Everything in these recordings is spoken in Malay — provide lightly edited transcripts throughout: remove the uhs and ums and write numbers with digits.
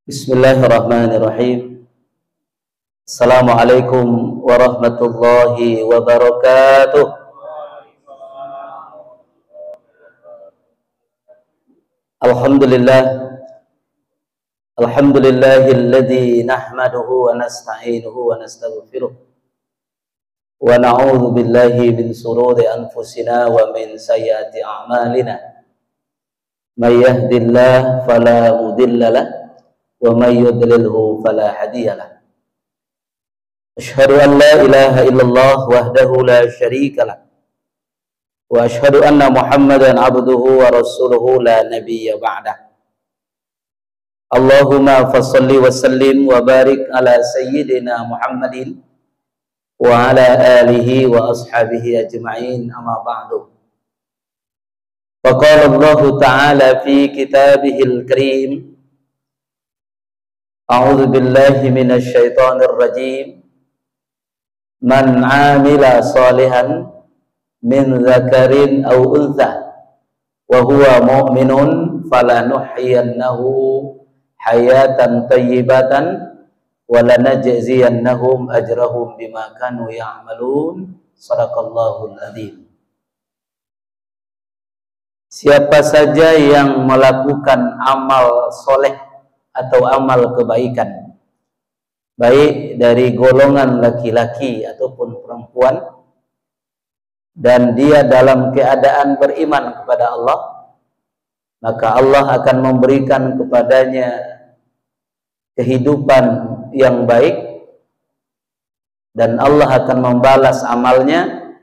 Bismillahirrahmanirrahim. Assalamualaikum warahmatullahi wabarakatuh. Alhamdulillah. Alhamdulillahilladzi nahmaduhu wa nasta'inuhu wa nastaghfiruh. Wa na'udzu billahi min shururi anfusina wa min sayyiati a'malina. May yahdihillahu fala mudilla lahu wa may yudlilhu fala hadiyalah. Asyhadu an la ilaha illallah wahdahu la syarika lah wa asyhadu anna Muhammadan abduhu wa rasuluhu la nabiyya ba'dah. Allahumma fassalli wa sallim wa barik ala sayyidina Muhammadin wa ala alihi wa ashabihi ajma'in, amma ba'du. Faqala Allah ta'ala fi kitabihil karim, A'udzu billahi minasy syaithanir rajim. Man 'amila shalihan min dzakarin aw untha wa huwa mu'minun falanuhyiyannahu hayatan thayyibatan wa lanajziyannahum ajrahum bima kanu ya'malun. Shadaqallahul adzim. Siapa saja yang melakukan amal soleh atau amal kebaikan, baik dari golongan laki-laki ataupun perempuan, dan dia dalam keadaan beriman kepada Allah, maka Allah akan memberikan kepadanya kehidupan yang baik, dan Allah akan membalas amalnya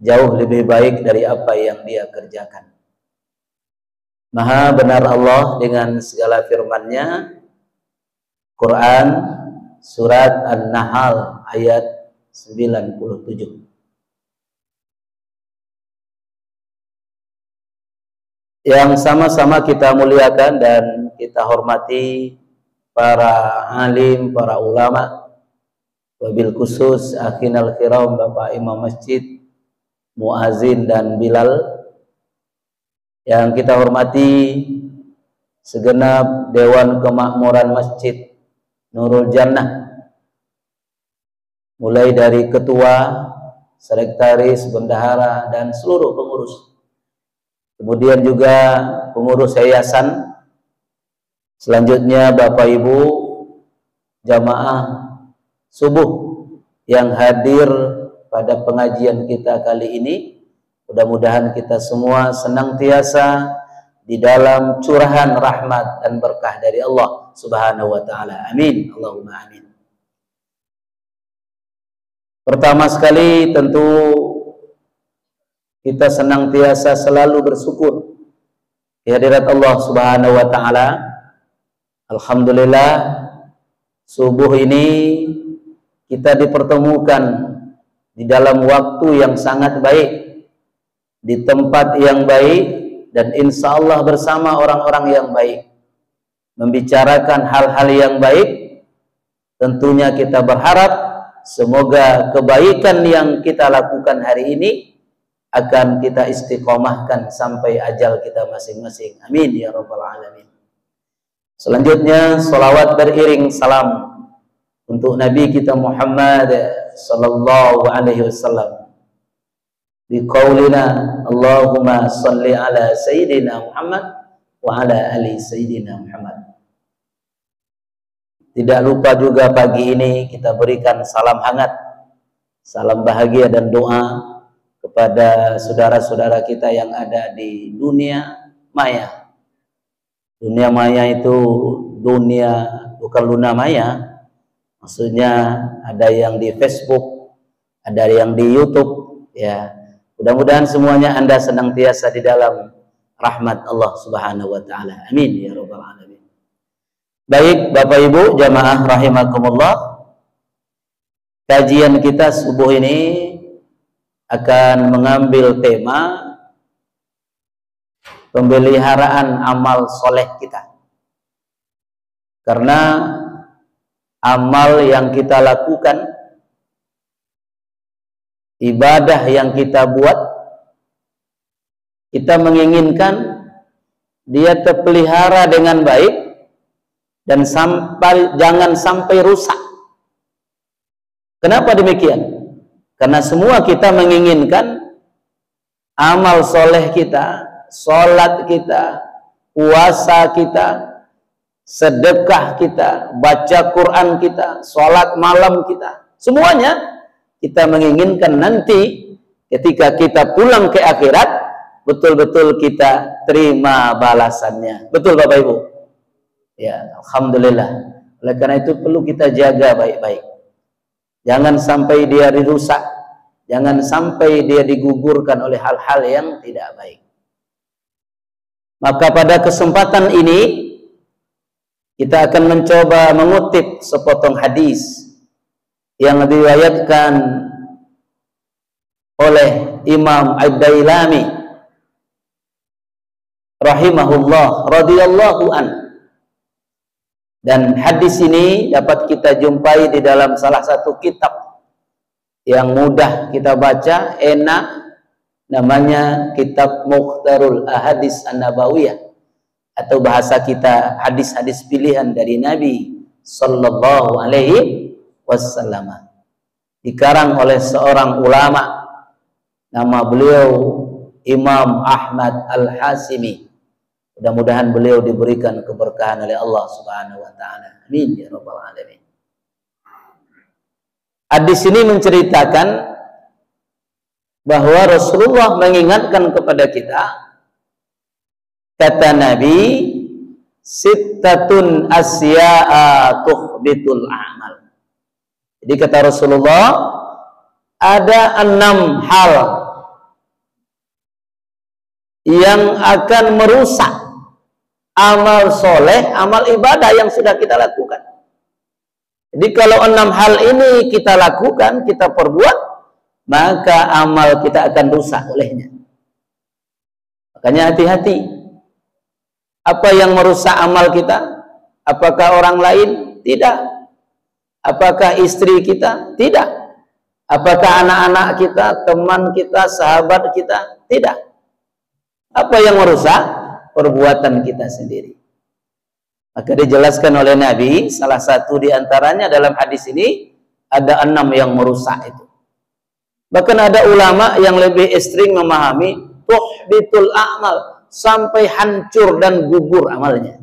jauh lebih baik dari apa yang dia kerjakan. Maha benar Allah dengan segala firman-Nya. Quran surat An-Nahl ayat 97. Yang sama-sama kita muliakan dan kita hormati para alim, para ulama, wabil khusus akhinal kiram, Bapak Imam Masjid, Muazin dan Bilal. Yang kita hormati segenap Dewan Kemakmuran Masjid Nurul Jannah, mulai dari ketua, sekretaris, bendahara, dan seluruh pengurus. Kemudian juga pengurus yayasan. Selanjutnya Bapak Ibu jamaah subuh yang hadir pada pengajian kita kali ini. Mudah-mudahan kita semua senantiasa di dalam curahan rahmat dan berkah dari Allah Subhanahu wa ta'ala. Amin. Allahumma amin. Pertama sekali tentu kita senantiasa selalu bersyukur kehadirat Allah Subhanahu wa ta'ala. Alhamdulillah, subuh ini kita dipertemukan di dalam waktu yang sangat baik, di tempat yang baik, dan insya Allah bersama orang-orang yang baik, membicarakan hal-hal yang baik. Tentunya kita berharap semoga kebaikan yang kita lakukan hari ini akan kita istiqomahkan sampai ajal kita masing-masing. Amin ya rabbal alamin. Selanjutnya salawat beriring salam untuk Nabi kita Muhammad sallallahu alaihi wasallam. Biqaulina Allahumma salli ala Sayyidina Muhammad wa ala ali Sayyidina Muhammad. Tidak lupa juga pagi ini kita berikan salam hangat, salam bahagia dan doa kepada saudara-saudara kita yang ada di dunia maya. Dunia maya itu dunia, bukan luna maya. Maksudnya ada yang di Facebook, ada yang di YouTube, ya. Mudah-mudahan semuanya Anda senantiasa di dalam rahmat Allah Subhanahu wa ta'ala. Amin ya rabbal alamin. Baik Bapak Ibu jamaah rahimakumullah, kajian kita subuh ini akan mengambil tema pemeliharaan amal soleh kita. Karena amal yang kita lakukan, ibadah yang kita buat, kita menginginkan dia terpelihara dengan baik dan jangan sampai rusak. Kenapa demikian? Karena semua kita menginginkan amal soleh kita, sholat kita, puasa kita, sedekah kita, baca Quran kita, sholat malam kita, semuanya kita menginginkan nanti ketika kita pulang ke akhirat betul-betul kita terima balasannya. Betul Bapak Ibu? Ya, alhamdulillah. Oleh karena itu perlu kita jaga baik-baik. Jangan sampai dia dirusak, jangan sampai dia digugurkan oleh hal-hal yang tidak baik. Maka pada kesempatan ini kita akan mencoba mengutip sepotong hadis yang diriwayatkan oleh Imam Ad-Dailami rahimahullah radhiyallahu an. Dan hadis ini dapat kita jumpai di dalam salah satu kitab yang mudah kita baca, enak, namanya kitab Mukhtarul Ahadits An-Nabawiyah, atau bahasa kita hadis-hadis pilihan dari Nabi sallallahu alaihi wasallam. Dikarang oleh seorang ulama, nama beliau Imam Ahmad Al-Hasimi. Mudah-mudahan beliau diberikan keberkahan oleh Allah Subhanahu wa taala. Amin ya rabbal alamin. Hadis ini menceritakan bahwa Rasulullah mengingatkan kepada kita, kata Nabi, sittatun asya'a tuhbitul a'mal. Jadi kata Rasulullah, ada 6 hal yang akan merusak amal soleh, amal ibadah yang sudah kita lakukan. Jadi kalau 6 hal ini kita lakukan, kita perbuat, maka amal kita akan rusak olehnya. Makanya hati-hati. Apa yang merusak amal kita? Apakah orang lain? Tidak. Apakah istri kita? Tidak. Apakah anak-anak kita, teman kita, sahabat kita? Tidak. Apa yang merusak? Perbuatan kita sendiri. Maka dijelaskan oleh Nabi, salah satu diantaranya dalam hadis ini, ada 6 yang merusak itu. Bahkan ada ulama yang lebih ekstrim memahami, tuhbitul a'mal, sampai hancur dan gugur amalnya.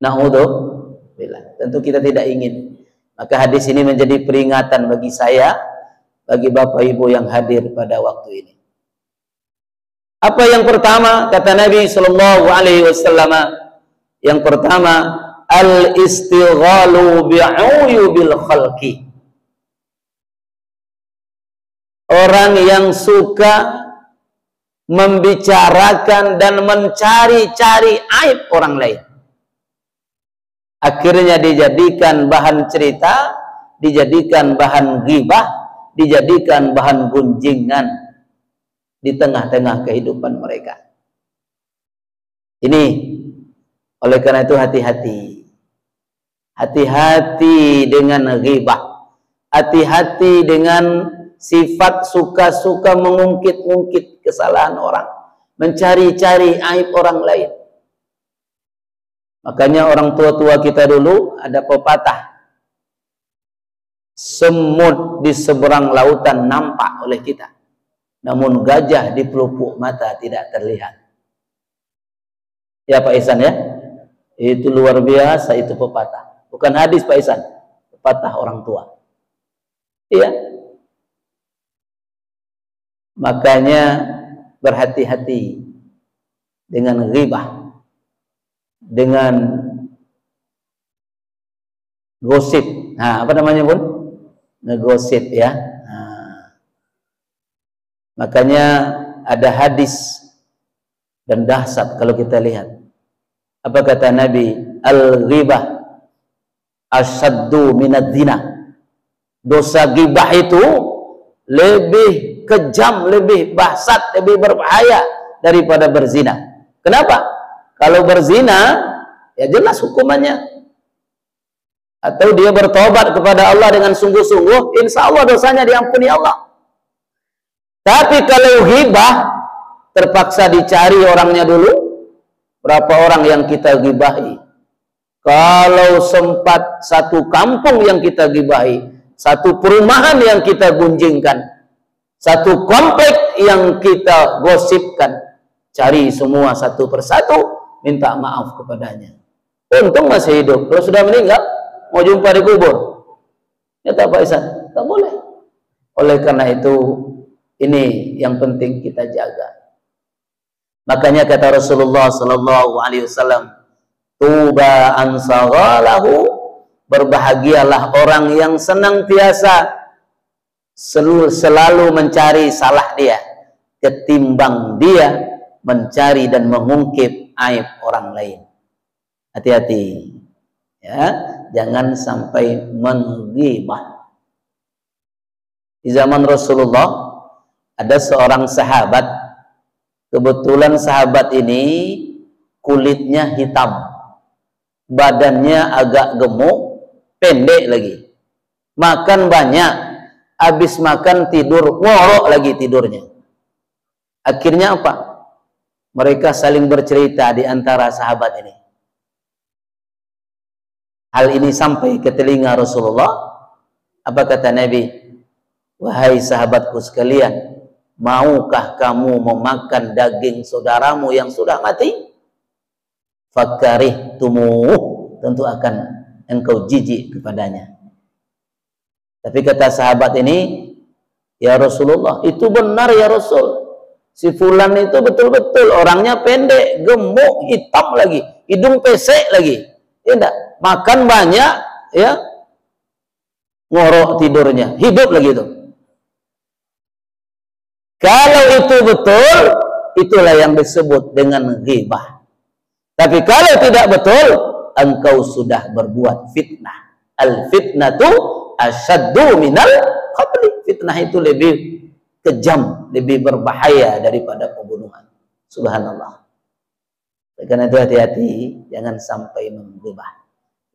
Na'udzubillah. Tentu kita tidak ingin. Maka hadis ini menjadi peringatan bagi saya, bagi Bapak Ibu yang hadir pada waktu ini. Apa yang pertama kata Nabi sallallahu alaihi wasallam? Yang pertama, al-istighalu bi'uyubil khalqi. Orang yang suka membicarakan dan mencari-cari aib orang lain, akhirnya dijadikan bahan cerita, dijadikan bahan ghibah, dijadikan bahan gunjingan di tengah-tengah kehidupan mereka. Ini, oleh karena itu hati-hati. Hati-hati dengan ghibah. Hati-hati dengan sifat suka-suka mengungkit-ungkit kesalahan orang, mencari-cari aib orang lain. Makanya orang tua-tua kita dulu ada pepatah, semut di seberang lautan nampak oleh kita, namun gajah di pelupuk mata tidak terlihat. Ya Pak Ihsan ya, itu luar biasa, itu pepatah, bukan hadis Pak Ihsan, pepatah orang tua. Iya. Makanya berhati-hati dengan ghibah, dengan gosip. Nah, apa namanya Bun? Ngegosip ya. Nah, makanya ada hadis dan dahsyat kalau kita lihat. Apa kata Nabi? Al-ghibah asyaddu minad zina. Dosa ghibah itu lebih kejam, lebih dahsyat, lebih berbahaya daripada berzina. Kenapa? Kalau berzina, ya jelas hukumannya. Atau dia bertobat kepada Allah dengan sungguh-sungguh, insya Allah dosanya diampuni Allah. Tapi kalau ghibah, terpaksa dicari orangnya dulu. Berapa orang yang kita ghibahi? Kalau sempat satu kampung yang kita gibahi, satu perumahan yang kita gunjingkan, satu komplek yang kita gosipkan, cari semua satu persatu, minta maaf kepadanya. Untung masih hidup. Kalau sudah meninggal, mau jumpa di kubur, ya tak Pak Isan, tak boleh. Oleh karena itu, ini yang penting kita jaga. Makanya kata Rasulullah sallallahu alaihi wasallam, tuba an saghalahu, berbahagialah orang yang senantiasa selalu mencari salah dia, ketimbang dia mencari dan mengungkip aib orang lain. Hati-hati, ya, jangan sampai menggibah. Di zaman Rasulullah ada seorang sahabat, kebetulan sahabat ini kulitnya hitam, badannya agak gemuk, pendek lagi, makan banyak, habis makan tidur, ngorok lagi tidurnya. Akhirnya apa? Mereka saling bercerita di antara sahabat ini. Hal ini sampai ke telinga Rasulullah. Apa kata Nabi? Wahai sahabatku sekalian, maukah kamu memakan daging saudaramu yang sudah mati? Fakarihtumuh, tentu akan engkau jijik kepadanya. Tapi kata sahabat ini, ya Rasulullah, itu benar ya Rasul. Si fulan itu betul-betul orangnya pendek, gemuk, hitam lagi, hidung pesek lagi. Ya enggak? Makan banyak, ya, ngorok tidurnya, hidup lagi itu. Kalau itu betul, itulah yang disebut dengan ghibah. Tapi kalau tidak betul, engkau sudah berbuat fitnah. Al-fitnatu asyaddu minal qatli. Fitnah itu lebih kejam, lebih berbahaya daripada pembunuhan. Subhanallah. Karena itu hati-hati, jangan sampai menggibah.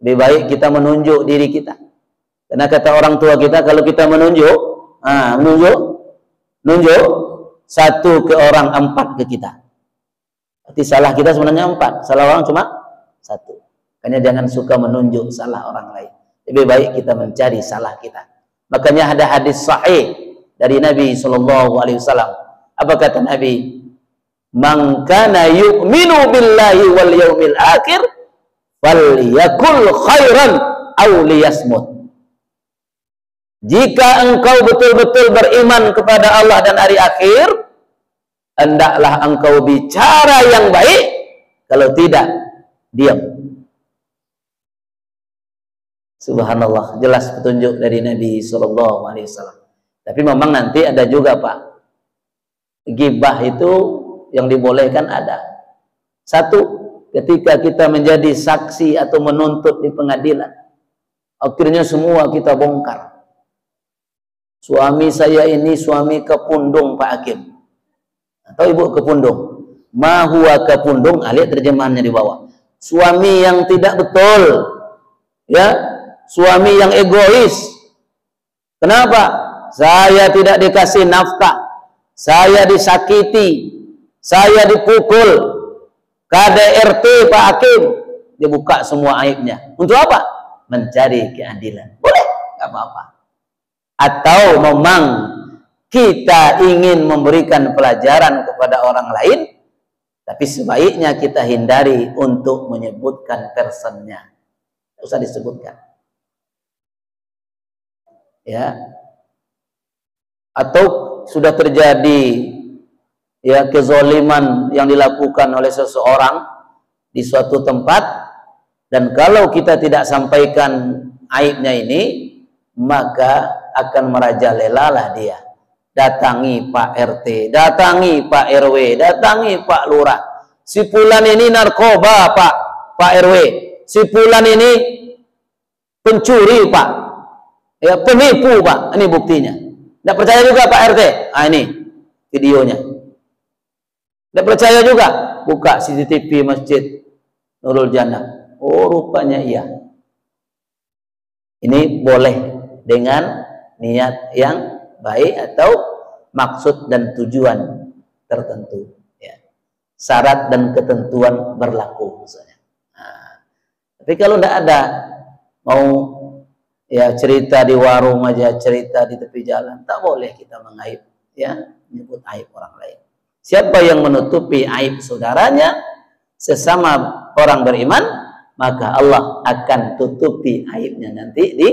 Lebih baik kita menunjuk diri kita. Karena kata orang tua kita, kalau kita menunjuk, nunjuk satu ke orang, empat ke kita. Berarti salah kita sebenarnya empat, salah orang cuma satu. Makanya jangan suka menunjuk salah orang lain. Lebih baik kita mencari salah kita. Makanya ada hadis sahih dari Nabi SAW. Apa kata Nabi? Man kana yu'minu billahi wal yaumil akhir falyakul khairan aw liyasmut. Jika engkau betul-betul beriman kepada Allah dan hari akhir, hendaklah engkau bicara yang baik, kalau tidak, diam. Subhanallah, jelas petunjuk dari Nabi SAW. Tapi memang nanti ada juga Pak, ghibah itu yang dibolehkan ada. Satu, ketika kita menjadi saksi atau menuntut di pengadilan, akhirnya semua kita bongkar. Suami saya ini suami kepundung Pak Hakim, atau ibu kepundung. Ma huwa kepundung, lihat terjemahannya di bawah. Suami yang tidak betul, ya, suami yang egois. Kenapa? Saya tidak dikasih nafkah, saya disakiti, saya dipukul. KDRT Pak Hakim, dibuka semua aibnya. Untuk apa? Mencari keadilan. Boleh, nggak apa-apa. Atau memang kita ingin memberikan pelajaran kepada orang lain, tapi sebaiknya kita hindari untuk menyebutkan personnya. Tidak usah disebutkan. Ya. Atau sudah terjadi, ya, kezaliman yang dilakukan oleh seseorang di suatu tempat, dan kalau kita tidak sampaikan aibnya ini, maka akan merajalelalah dia. Datangi Pak RT, datangi Pak RW, datangi Pak Lurah. Si fulan ini narkoba Pak RW. Si fulan ini pencuri Pak. Ya, penipu Pak. Ini buktinya. Tidak percaya juga Pak RT. Ah, ini videonya. Tidak percaya juga, buka CCTV Masjid Nurul Jannah. Oh, rupanya iya. Ini boleh dengan niat yang baik atau maksud dan tujuan tertentu, ya. Syarat dan ketentuan berlaku misalnya. Nah, Tapi kalau tidak ada, mau ya cerita di warung aja, cerita di tepi jalan, tak boleh kita mengaib, ya, menyebut aib orang lain. Siapa yang menutupi aib saudaranya sesama orang beriman, maka Allah akan tutupi aibnya nanti di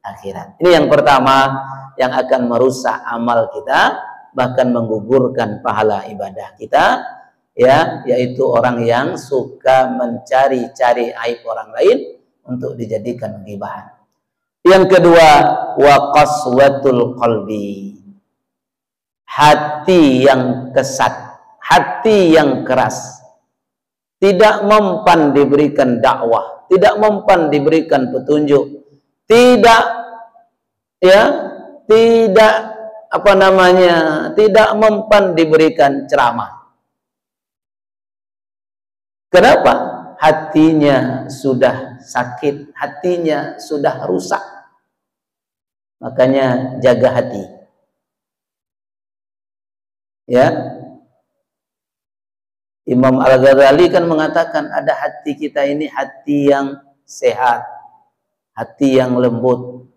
akhirat. Ini yang pertama yang akan merusak amal kita, bahkan menggugurkan pahala ibadah kita, ya, yaitu orang yang suka mencari-cari aib orang lain untuk dijadikan ghibahan. Yang kedua, wa qaswatul qalbi, hati yang kesat, hati yang keras, tidak mempan diberikan dakwah, tidak mempan diberikan petunjuk, tidak, ya, tidak apa namanya, tidak mempan diberikan ceramah. Kenapa? Hatinya sudah sakit, hatinya sudah rusak. Makanya jaga hati. Ya. Imam Al-Ghazali kan mengatakan ada hati kita ini hati yang sehat, hati yang lembut,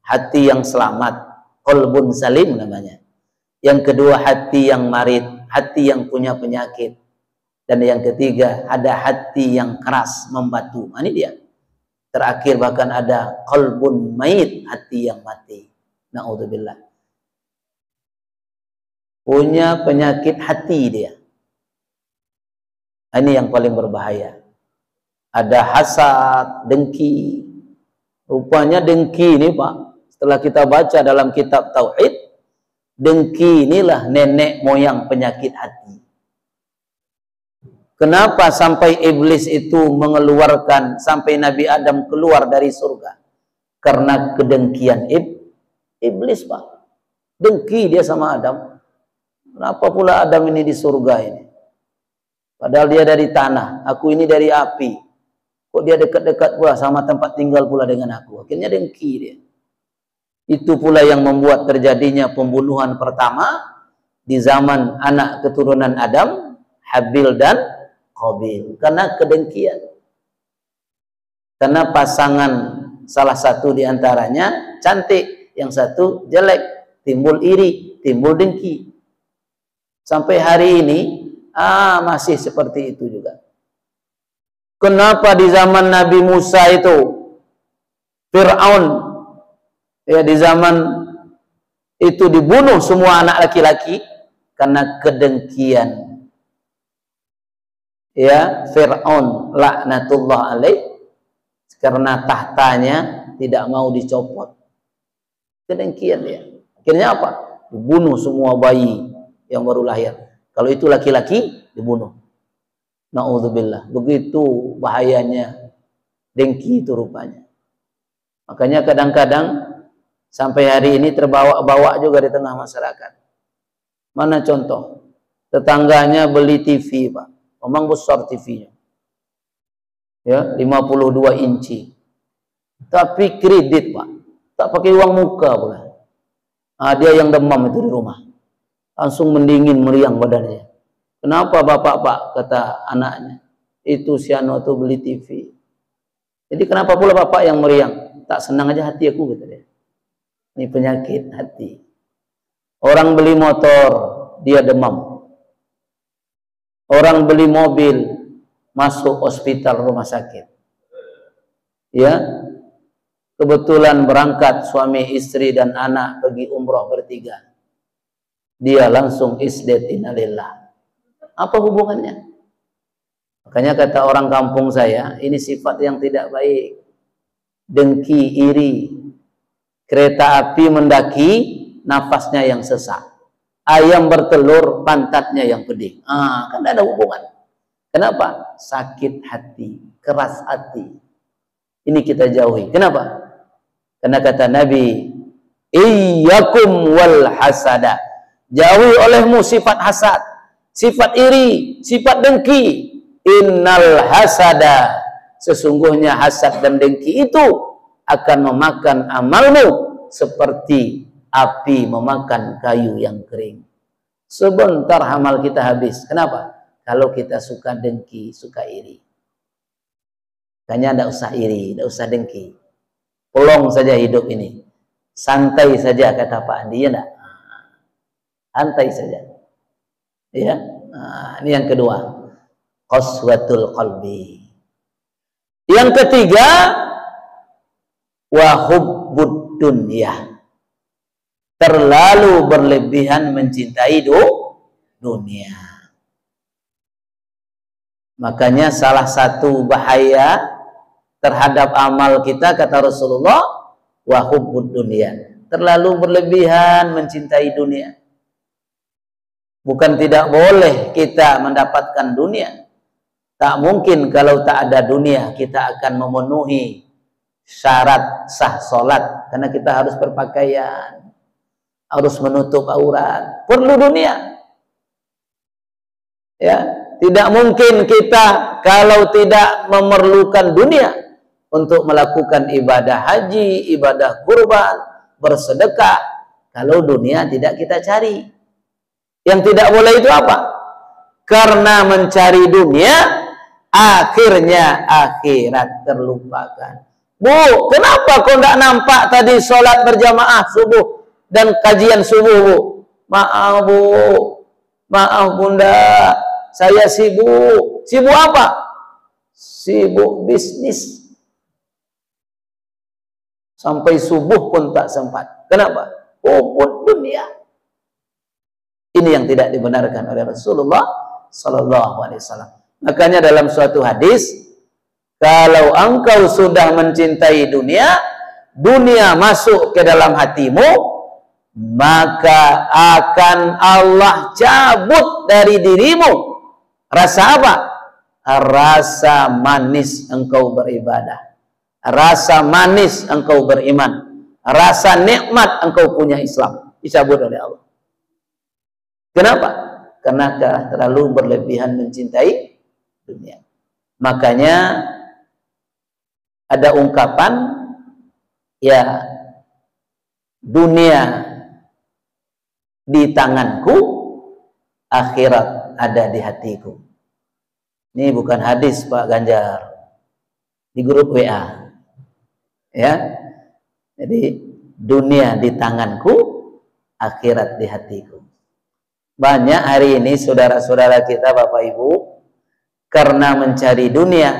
hati yang selamat, qalbun salim namanya. Yang kedua hati yang marid, hati yang punya penyakit. Dan yang ketiga ada hati yang keras, membatu. Ini dia. Terakhir bahkan ada qalbun mait, hati yang mati. Na'udzubillah. Punya penyakit hati dia. Ini yang paling berbahaya. Ada hasad, dengki. Rupanya dengki ini, Pak, setelah kita baca dalam kitab Tauhid, dengki inilah nenek moyang penyakit hati. Kenapa sampai iblis itu mengeluarkan, sampai Nabi Adam keluar dari surga? Karena kedengkian iblis, Pak. Dengki dia sama Adam. Kenapa pula Adam ini di surga ini? Padahal dia dari tanah, aku ini dari api. Kok dia dekat-dekat pula sama tempat tinggal pula dengan aku? Akhirnya dengki dia. Itu pula yang membuat terjadinya pembunuhan pertama di zaman anak keturunan Adam, Habil dan Qabil, karena kedengkian. Karena pasangan salah satu di antaranya cantik, yang satu jelek, timbul iri, timbul dengki. Sampai hari ini masih seperti itu juga. Kenapa di zaman Nabi Musa itu Fir'aun, ya, di zaman itu dibunuh semua anak laki-laki? Karena kedengkian. Ya, Fir'aun laknatullah alaih, karena tahtanya tidak mau dicopot. Kedengkian dia. Akhirnya apa? Dibunuh semua bayi yang baru lahir. Kalau itu laki-laki, dibunuh. Na'udzubillah. Begitu bahayanya dengki itu rupanya. Makanya kadang-kadang sampai hari ini terbawa-bawa juga di tengah masyarakat. Mana contoh? Tetangganya beli TV, Pak. Memang besar TV-nya. Ya, 52 inci. Tapi kredit, Pak. Tak pakai uang muka pula. Dia yang demam itu di rumah. Langsung mendingin, meriang badannya. Kenapa Bapak, Pak? Kata anaknya. Itu si Anu tuh beli TV. Jadi kenapa pula Bapak yang meriang? Tak senang aja hati aku, kata dia. Ini penyakit hati. Orang beli motor, dia demam. Orang beli mobil, masuk hospital, rumah sakit. Ya, kebetulan berangkat suami, istri, dan anak pergi umroh bertiga. Dia langsung isdet, innalillah. Apa hubungannya? Makanya kata orang kampung saya, ini sifat yang tidak baik. Dengki, iri. Kereta api mendaki, nafasnya yang sesak. Ayam bertelur, pantatnya yang pedih. Kan ada hubungan. Kenapa? Sakit hati, keras hati. Ini kita jauhi. Kenapa? Karena kata Nabi, iyyakum wal hasada. Jauhi olehmu sifat hasad, sifat iri, sifat dengki. Innal hasada. Sesungguhnya hasad dan dengki itu akan memakan amalmu seperti api memakan kayu yang kering. Sebentar amal kita habis. Kenapa? Kalau kita suka dengki, suka iri. Makanya tidak usah iri, tidak usah dengki. Pelong saja hidup ini. Santai saja kata Pak Andi, ya enggak? Santai saja. Ya. Nah, ini yang kedua. Qaswatul qalbi. Yang ketiga, wa hubbud dunya. Terlalu berlebihan mencintai dunia. Makanya salah satu bahaya terhadap amal kita, kata Rasulullah, wa hubbud dunya. Terlalu berlebihan mencintai dunia. Bukan tidak boleh kita mendapatkan dunia. Tak mungkin kalau tak ada dunia kita akan memenuhi syarat sah sholat. Karena kita harus berpakaian, harus menutup aurat. Perlu dunia. Ya, tidak mungkin kita kalau tidak memerlukan dunia untuk melakukan ibadah haji, ibadah kurban, bersedekah, kalau dunia tidak kita cari. Yang tidak boleh itu apa? Karena mencari dunia, akhirnya akhirat terlupakan. Bu, kenapa kau tidak nampak tadi sholat berjamaah subuh dan kajian subuh, Bu? Maaf, Bu. Maaf, Bunda. Saya sibuk. Sibuk apa? Sibuk bisnis. Sampai subuh pun tak sempat. Kenapa? Hubud dunia. Ini yang tidak dibenarkan oleh Rasulullah Sallallahu Alaihi Wasallam. Makanya dalam suatu hadis, kalau engkau sudah mencintai dunia, dunia masuk ke dalam hatimu, maka akan Allah cabut dari dirimu rasa apa? Rasa manis engkau beribadah, rasa manis engkau beriman, rasa nikmat engkau punya Islam dicabut oleh Allah. Kenapa? Karena terlalu berlebihan mencintai dunia. Makanya ada ungkapan, ya, dunia di tanganku, akhirat ada di hatiku. Ini bukan hadis Pak Ganjar, di grup WA. Ya. Jadi dunia di tanganku, akhirat di hatiku. Banyak hari ini saudara-saudara kita, Bapak Ibu, karena mencari dunia,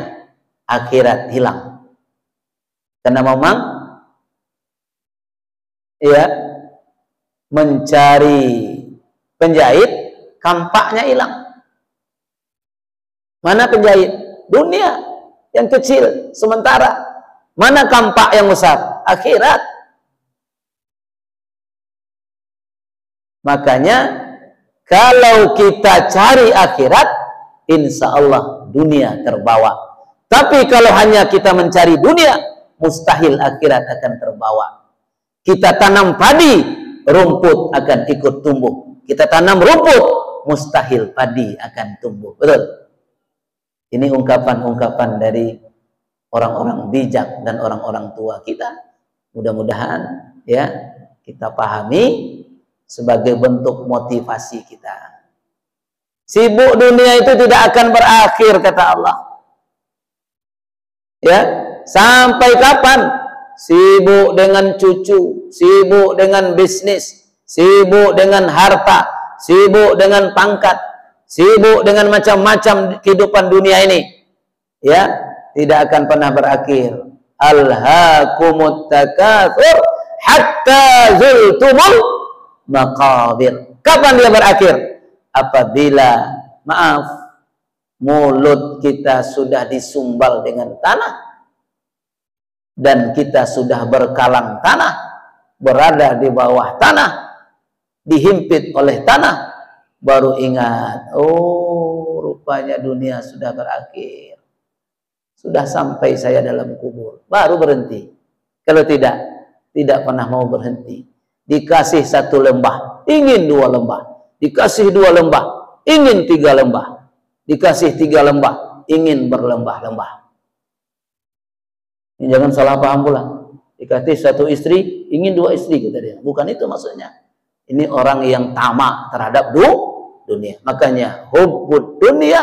akhirat hilang. Karena memang, ya, mencari penjahit, kampaknya hilang. Mana penjahit? Dunia yang kecil, sementara. Mana kampak yang besar? Akhirat. Makanya, kalau kita cari akhirat, insya Allah dunia terbawa. Tapi kalau hanya kita mencari dunia, mustahil akhirat akan terbawa. Kita tanam padi, rumput akan ikut tumbuh. Kita tanam rumput, mustahil padi akan tumbuh. Betul? Ini ungkapan-ungkapan dari orang-orang bijak dan orang-orang tua kita. Mudah-mudahan ya kita pahami sebagai bentuk motivasi kita. Sibuk dunia itu tidak akan berakhir, kata Allah. Ya, sampai kapan? Sibuk dengan cucu, sibuk dengan bisnis, sibuk dengan harta, sibuk dengan pangkat, sibuk dengan macam-macam kehidupan dunia ini. Ya, tidak akan pernah berakhir. Alhaakumut takatsur hatta zultumul maqabir. Kapan dia berakhir? Apabila, maaf, mulut kita sudah disumbal dengan tanah dan kita sudah berkalang tanah, berada di bawah tanah, dihimpit oleh tanah, baru ingat, oh rupanya dunia sudah berakhir, sudah sampai saya dalam kubur, baru berhenti. Kalau tidak pernah mau berhenti. Dikasih satu lembah, ingin dua lembah. Dikasih dua lembah, ingin tiga lembah. Dikasih tiga lembah, ingin berlembah-lembah. Ini jangan salah paham pula. Dikasih satu istri, ingin dua istri, kata dia. Bukan itu maksudnya. Ini orang yang tamak terhadap dunia. Makanya hubbud dunia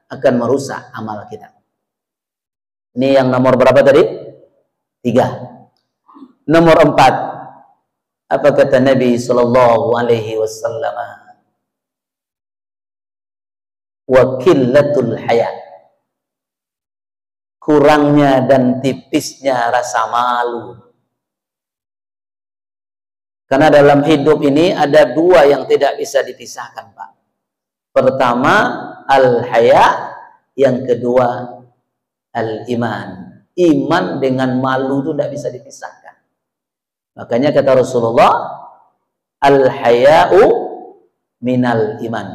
akan merusak amal kita. Ini yang nomor berapa tadi? 3. Nomor 4. Apa kata Nabi sallallahu alaihi wasallam? Wa qillatul haya. Kurangnya dan tipisnya rasa malu. Karena dalam hidup ini ada 2 yang tidak bisa dipisahkan, Pak. Pertama, al-haya, yang kedua al-iman. Iman dengan malu itu tidak bisa dipisahkan. Makanya kata Rasulullah, al-haya'u minal iman.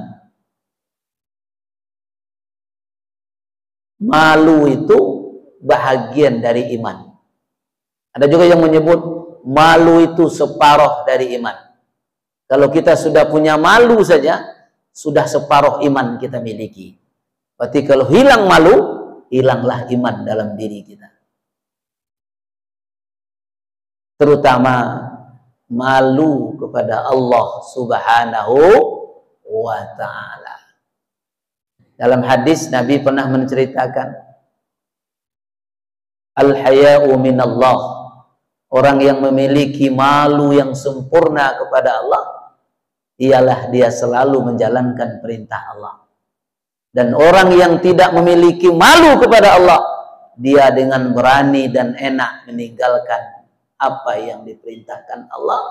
Malu itu bahagian dari iman. Ada juga yang menyebut malu itu separuh dari iman. Kalau kita sudah punya malu saja, sudah separuh iman kita miliki. Berarti kalau hilang malu, hilanglah iman dalam diri kita. Terutama malu kepada Allah Subhanahu wa ta'ala. Dalam hadis Nabi pernah menceritakan, al-haya'u minallah. Orang yang memiliki malu yang sempurna kepada Allah, ialah dia selalu menjalankan perintah Allah. Dan orang yang tidak memiliki malu kepada Allah, dia dengan berani dan enak meninggalkan apa yang diperintahkan Allah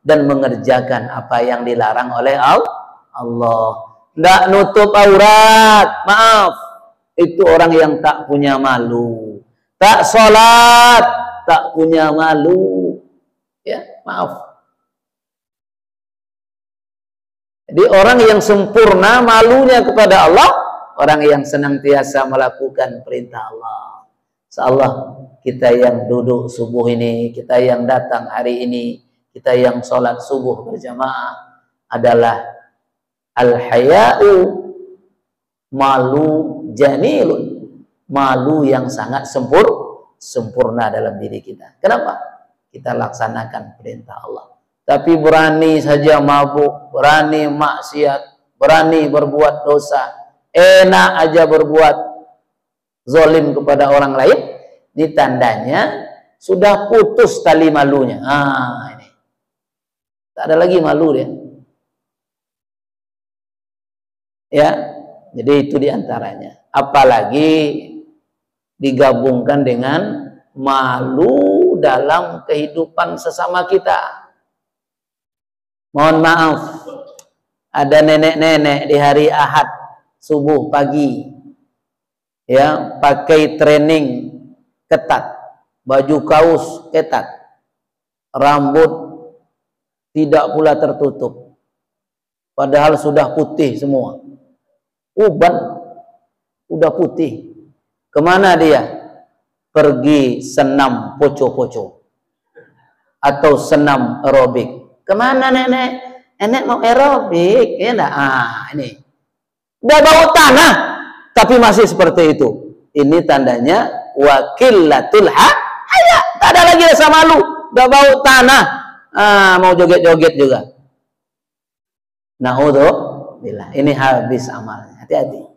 dan mengerjakan apa yang dilarang oleh Allah. Tidak nutup aurat, maaf, itu orang yang tak punya malu. Tak sholat, tak punya malu, ya, maaf. Jadi orang yang sempurna malunya kepada Allah, orang yang senantiasa melakukan perintah Allah. Insyaallah kita yang duduk subuh ini, kita yang datang hari ini, kita yang sholat subuh berjamaah adalah al-haya'u, malu jamilun, malu yang sangat sempurna dalam diri kita. Kenapa? Kita laksanakan perintah Allah. Tapi berani saja mabuk, berani maksiat, berani berbuat dosa, enak aja berbuat zalim kepada orang lain, ini tandanya sudah putus tali malunya. Ini. Tak ada lagi malu dia. Ya, jadi itu diantaranya. Apalagi digabungkan dengan malu dalam kehidupan sesama kita. Mohon maaf, ada nenek-nenek di hari Ahad subuh pagi, ya, pakai training ketat, baju kaos ketat, rambut tidak pula tertutup, padahal sudah putih semua, uban udah putih. Kemana dia? Pergi senam poco-poco atau senam aerobik. Kemana nenek? Nenek mau aerobik, ya enggak? Ini udah bau tanah, tapi masih seperti itu. Ini tandanya wakilatul haya. Tak ada lagi rasa malu. Udah bau tanah, mau joget-joget juga. Naudzubillah, ini habis amalnya. Hati-hati.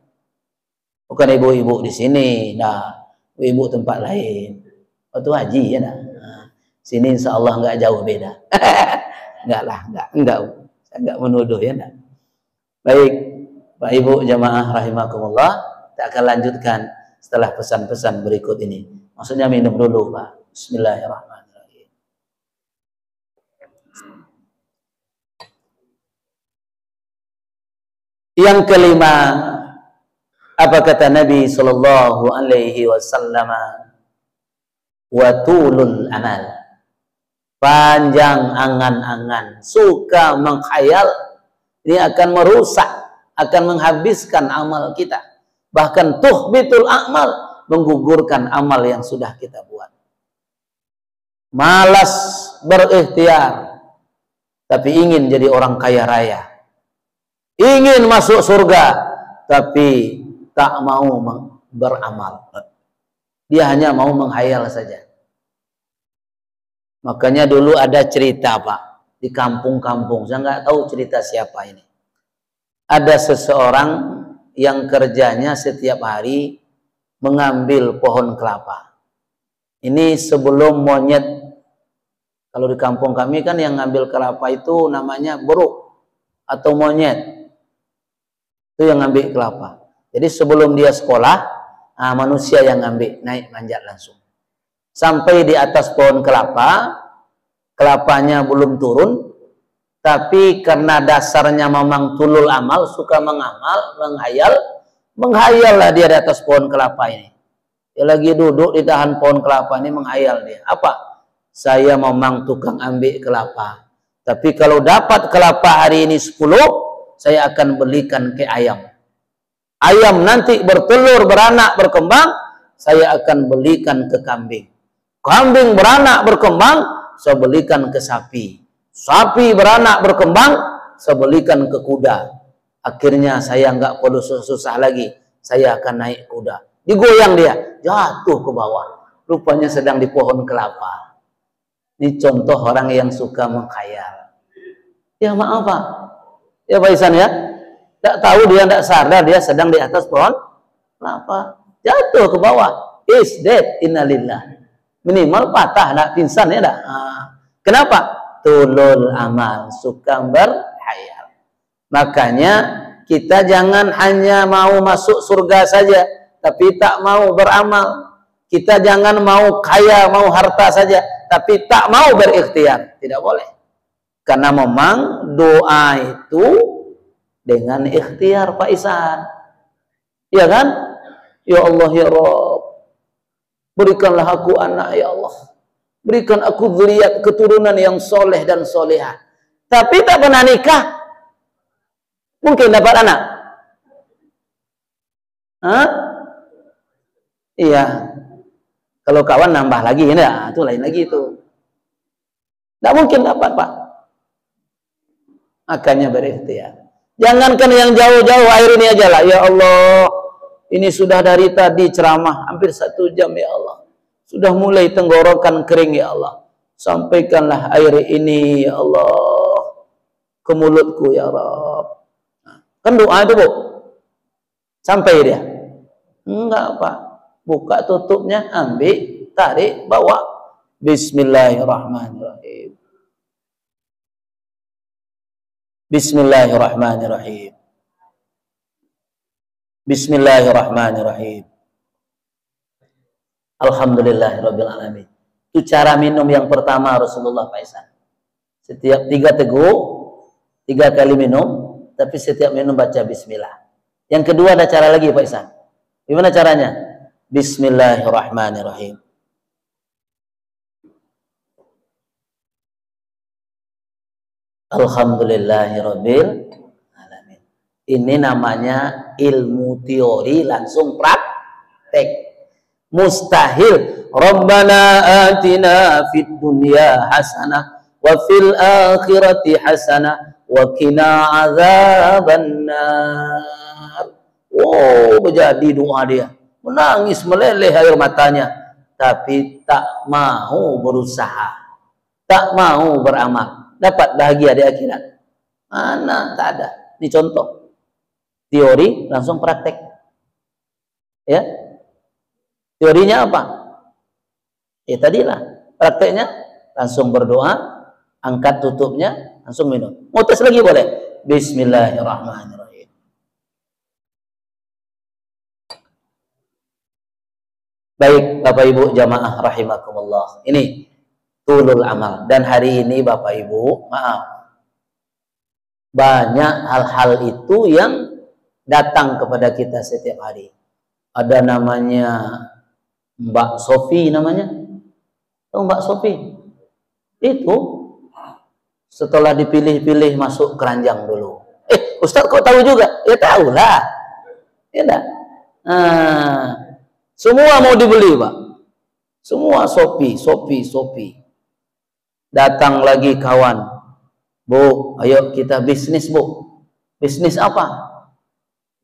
Bukan ibu-ibu di sini, nah, ibu tempat lain. Waktu haji ya, nah. Sini insya Allah nggak jauh beda. Enggak lah, enggak. Saya enggak menuduh ya, enggak. Baik, Pak Ibu jamaah rahimakumullah, kita akan lanjutkan setelah pesan-pesan berikut ini. Maksudnya minum dulu, Pak. Bismillahirrahmanirrahim. Yang kelima, apa kata Nabi sallallahu alaihi wasallam? Wa tulul amal. Panjang angan-angan, suka mengkhayal, ini akan merusak, akan menghabiskan amal kita. Bahkan tuhbitul amal, menggugurkan amal yang sudah kita buat. Malas berikhtiar, tapi ingin jadi orang kaya raya. Ingin masuk surga, tapi tak mau beramal. Dia hanya mau menghayal saja. Makanya dulu ada cerita, Pak, di kampung-kampung. Saya nggak tahu cerita siapa ini. Ada seseorang yang kerjanya setiap hari mengambil pohon kelapa. Ini sebelum monyet, kalau di kampung kami kan yang ngambil kelapa itu namanya buruk atau monyet. Itu yang ngambil kelapa. Jadi sebelum dia sekolah, manusia yang ngambil, naik manjat langsung. Sampai di atas pohon kelapa, kelapanya belum turun, tapi karena dasarnya memang tulul amal, suka mengamal, menghayallah dia di atas pohon kelapa ini. Dia lagi duduk di dahan pohon kelapa ini, menghayal dia. Apa? Saya memang tukang ambil kelapa. Tapi kalau dapat kelapa hari ini 10, saya akan belikan ke ayam. Ayam nanti bertelur, beranak, berkembang, saya akan belikan ke kambing. Kambing beranak, berkembang, saya belikan ke sapi. Sapi beranak, berkembang, saya belikan ke kuda. Akhirnya saya nggak perlu susah lagi. Saya akan naik kuda. Digoyang dia, jatuh ke bawah. Rupanya sedang di pohon kelapa. Ini contoh orang yang suka menghayal. Ya maaf Pak. Ya Pak Isan ya. Tidak tahu dia, tidak sadar dia sedang di atas pohon kelapa. Jatuh ke bawah. Is dead, innalillah. Minimal patah, nak pingsan ya dah. Kenapa? Tulul amal, suka berhayal. Makanya kita jangan hanya mau masuk surga saja, tapi tak mau beramal. Kita jangan mau kaya, mau harta saja, tapi tak mau berikhtiar. Tidak boleh. Karena memang doa itu dengan ikhtiar Pak Isan. Ya kan? Ya Allah ya Rabb, berikanlah aku anak ya Allah. Berikan aku dzurriyyat keturunan yang soleh dan solehah. Tapi tak pernah nikah. Mungkin dapat anak? Hah? Iya. Kalau kawan nambah lagi, ya, itu lain lagi itu. Tidak mungkin dapat Pak. Makanya berikhtiar. Jangankan yang jauh-jauh, air ini aja lah. Ya Allah, ini sudah dari tadi ceramah hampir 1 jam ya Allah. Sudah mulai tenggorokan kering ya Allah. Sampaikanlah air ini ya Allah ke mulutku ya Rabb. Kan doa itu Bu. Sampai dia. Enggak Pak. Buka tutupnya, ambil, tarik, bawa. Bismillahirrahmanirrahim. Bismillahirrahmanirrahim. Bismillahirrahmanirrahim. Alhamdulillahirabbil alamin. Itu cara minum yang pertama Rasulullah Pak Isan. Setiap 3 teguk, 3 kali minum, tapi setiap minum baca bismillah. Yang kedua ada cara lagi Pak Isan. Gimana caranya? Bismillahirrahmanirrahim. Alhamdulillahirabbil alamin. Ini namanya ilmu teori langsung praktek. Mustahil. Rabbana atina fid dunya hasanah wa fil akhirati hasanah wa qina azabannar. Oh, jadi doa dia. Menangis meleleh air matanya, tapi tak mau berusaha, tak mau beramal. Dapat bahagia di akhirat? Mana? Tak ada. Ini contoh. Teori langsung praktek. Ya. Teorinya apa? Ya tadilah. Prakteknya langsung berdoa, angkat tutupnya, langsung minum. Mau tes lagi boleh? Bismillahirrahmanirrahim. Baik Bapak Ibu jamaah rahimakumullah. Ini tulul amal. Dan hari ini Bapak Ibu, maaf, banyak hal-hal itu yang datang kepada kita setiap hari. Ada namanya Mbak Sofi namanya. Tahu Mbak Sofi? Itu setelah dipilih-pilih masuk keranjang dulu. Ustadz kok tahu juga? Ya tahulah. Ya enggak? Semua mau dibeli Pak. Semua Sofi. Datang lagi kawan. Bu, ayo kita bisnis Bu. Bisnis apa?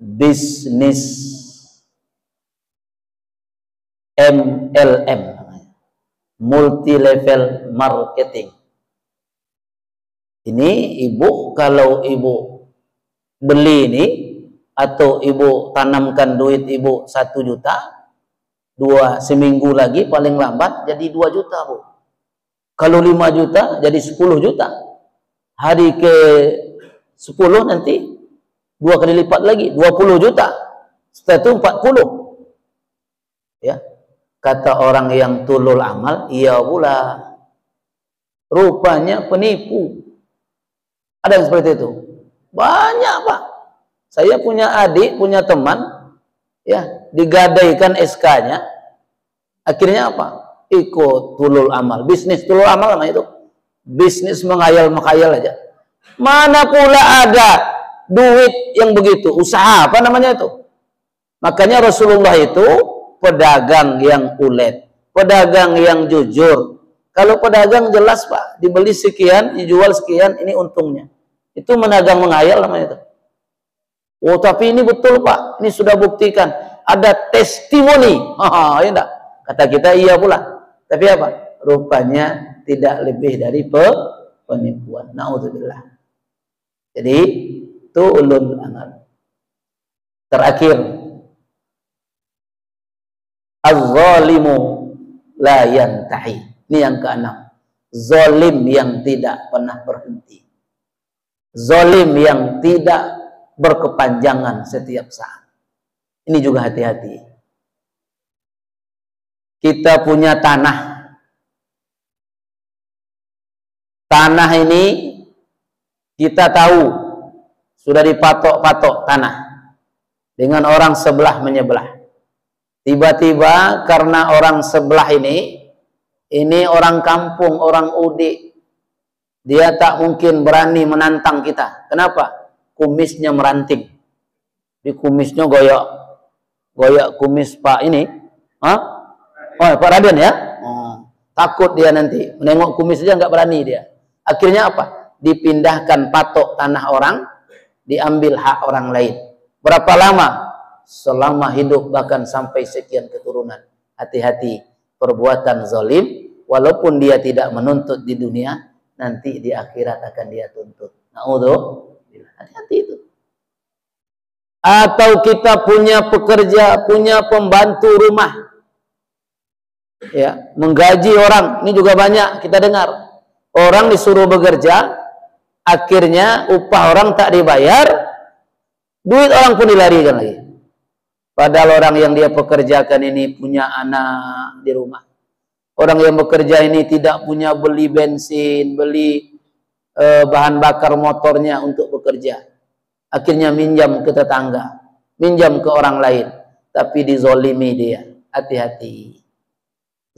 Bisnis MLM, multi level marketing. Ini ibu, kalau ibu beli ini atau ibu tanamkan duit ibu 1 juta, seminggu lagi paling lambat jadi 2 juta, Bu. Kalau 5 juta jadi 10 juta. Hari ke 10 nanti 2 kali lipat lagi, 20 juta. Setelah itu 40. Ya. Kata orang yang tulul amal, iya pula. Rupanya penipu. Ada yang seperti itu. Banyak, Pak. Saya punya adik, punya teman, ya, digadaikan SK-nya. Akhirnya apa? Ikut tulul amal. Bisnis tulul amal namanya itu. Bisnis menghayal-menghayal aja. Mana pula ada duit yang begitu? Usaha apa namanya itu? Makanya Rasulullah itu pedagang yang ulet, pedagang yang jujur. Kalau pedagang jelas, Pak, dibeli sekian, dijual sekian, ini untungnya. Itu medagang menghayal namanya itu. Oh, tapi ini betul, Pak. Ini sudah buktikan. Ada testimoni. Ya enggak? Kata kita iya pula. Tapi apa? Rupanya tidak lebih dari penipuan. Na'udzubillah. Jadi itu ulul amal. Terakhir, az-zalimu la yantahi. Ini yang keenam. Zalim yang tidak pernah berhenti. Zalim yang tidak berkepanjangan setiap saat. Ini juga hati-hati. Kita punya tanah. Tanah ini kita tahu sudah dipatok-patok tanah dengan orang sebelah menyebelah. Tiba-tiba karena orang sebelah ini orang kampung, orang udik, dia tak mungkin berani menantang kita. Kenapa? Kumisnya meranting. Di kumisnya goyak kumis Pak ini. Hah? Oh, Pak Raden ya? Takut dia nanti. Menengok kumis saja nggak berani dia. Akhirnya apa? Dipindahkan patok tanah orang, diambil hak orang lain. Berapa lama? Selama hidup, bahkan sampai sekian keturunan. Hati-hati perbuatan zalim, walaupun dia tidak menuntut di dunia, nanti di akhirat akan dia tuntut. Na'udzubillah. Hati-hati itu. Atau kita punya pekerja, punya pembantu rumah, ya, menggaji orang. Ini juga banyak kita dengar. Orang disuruh bekerja, akhirnya upah orang tak dibayar, duit orang pun dilarikan lagi. Padahal orang yang dia pekerjakan ini punya anak di rumah. Orang yang bekerja ini tidak punya beli bensin, beli bahan bakar motornya untuk bekerja. Akhirnya minjam ke tetangga, minjam ke orang lain, tapi dizolimi dia. Hati-hati.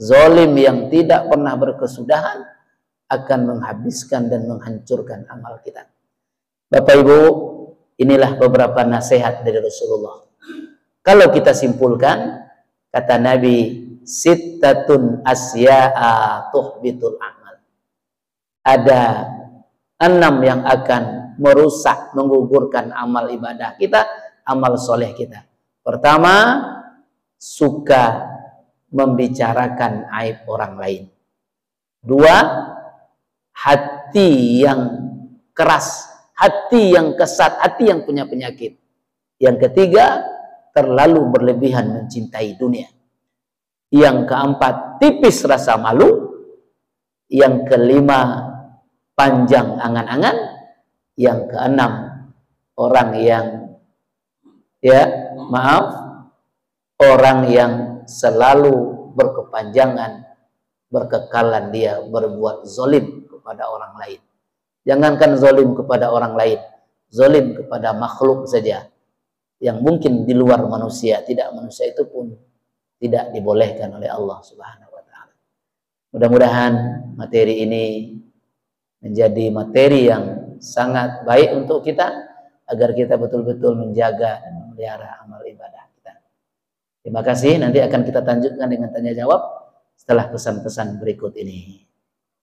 Zolim yang tidak pernah berkesudahan akan menghabiskan dan menghancurkan amal kita. Bapak Ibu, inilah beberapa nasihat dari Rasulullah. Kalau kita simpulkan, kata Nabi, sittatun asya'a tuhbitul amal. Ada 6 yang akan merusak, menggugurkan amal ibadah kita, amal soleh kita. Pertama, suka membicarakan aib orang lain. 2, hati yang keras, hati yang kesat, hati yang punya penyakit. Yang ketiga, terlalu berlebihan mencintai dunia. Yang keempat, tipis rasa malu. Yang kelima, panjang angan-angan. Yang keenam, orang yang orang yang selalu berkepanjangan, berkekalan dia berbuat zalim kepada orang lain. Jangankan zalim kepada orang lain, zalim kepada makhluk saja yang mungkin di luar manusia, tidak manusia itu pun tidak dibolehkan oleh Allah Subhanahu wa taala. Mudah-mudahan materi ini menjadi materi yang sangat baik untuk kita agar kita betul-betul menjaga dan memelihara amal ibadah kita. Terima kasih, nanti akan kita lanjutkan dengan tanya jawab setelah pesan-pesan berikut ini.